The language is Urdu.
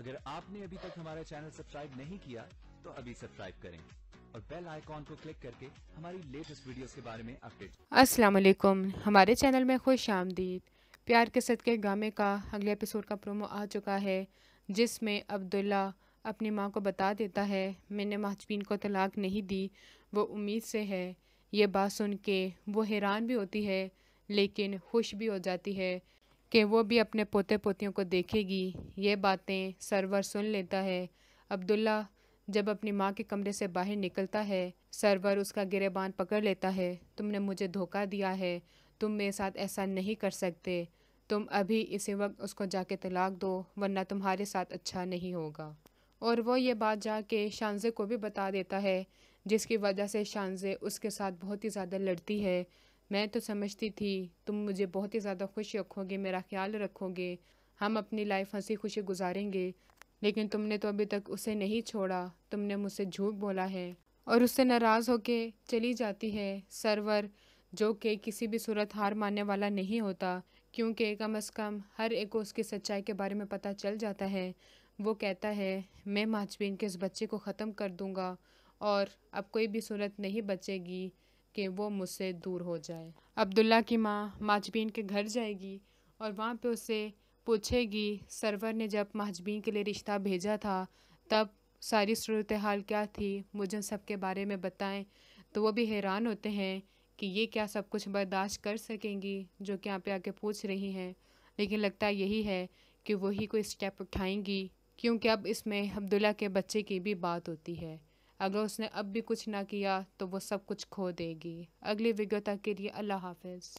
اگر آپ نے ابھی تک ہمارا چینل سبسکرائب نہیں کیا تو ابھی سبسکرائب کریں اور بیل آئیکن کو کلک کر کے ہماری لیٹسٹ ویڈیوز کے بارے میں اپڈیٹ۔ السلام علیکم، ہمارے چینل میں خوش آمدید۔ پیار کے صدقے گامے کا اگلے ایپیسوڈ کا پرومو آ چکا ہے، جس میں عبداللہ اپنی ماں کو بتا دیتا ہے میں نے مہجبین کو طلاق نہیں دی، وہ امید سے ہے۔ یہ بات سن کے وہ حیران بھی ہوتی ہے لیکن خوش بھی ہو جاتی ہے کہ وہ بھی اپنے پوتے پوتیوں کو دیکھے گی۔ یہ باتیں سرور سن لیتا ہے۔ عبداللہ جب اپنی ماں کے کمرے سے باہر نکلتا ہے، سرور اس کا گریبان پکڑ لیتا ہے۔ تم نے مجھے دھوکہ دیا ہے، تم میرے ساتھ ایسا نہیں کر سکتے، تم ابھی اسی وقت اس کو جا کے طلاق دو ورنہ تمہارے ساتھ اچھا نہیں ہوگا۔ اور وہ یہ بات جا کے شانزے کو بھی بتا دیتا ہے، جس کی وجہ سے شانزے اس کے ساتھ بہت ہی زیادہ لڑتی ہے۔ میں تو سمجھتی تھی تم مجھے بہت ہی زیادہ خوش رکھو گے، میرا خیال رکھو گے، ہم اپنی لائف ہنسی خوشی گزاریں گے، لیکن تم نے تو ابھی تک اسے نہیں چھوڑا، تم نے مجھ سے جھوٹ بولا ہے۔ اور اس سے ناراض ہو کے چلی جاتی ہے۔ سرور جو کہ کسی بھی صورت ہار ماننے والا نہیں ہوتا، کیونکہ کم از کم ہر ایک کو اس کی سچائی کے بارے میں پتہ چل جاتا ہے، وہ کہتا ہے میں مہجبین کے اس بچے کو ختم کر دوں گا اور اب کوئی بھی صورت نہیں بچے گی کہ وہ مجھ سے دور ہو جائے۔ عبداللہ کی ماں مہجبین کے گھر جائے گی اور وہاں پہ اسے پوچھے گی سرور نے جب مہجبین کے لیے رشتہ بھیجا تھا تب ساری صورتحال کیا تھی، مجھے سب کے بارے میں بتائیں۔ تو وہ بھی حیران ہوتے ہیں کہ یہ کیا سب کچھ برداشت کر سکیں گی جو کہ یہاں پہ آ کے پوچھ رہی ہیں، لیکن لگتا یہی ہے کہ وہی کوئی سٹیپ اٹھائیں گی، کیونکہ اب اس میں عبداللہ کے بچے کی بھی بات ہوتی ہے۔ اگر اس نے اب بھی کچھ نہ کیا تو وہ سب کچھ کھو دے گی۔ اگلی ویڈیو تک کے لیے اللہ حافظ۔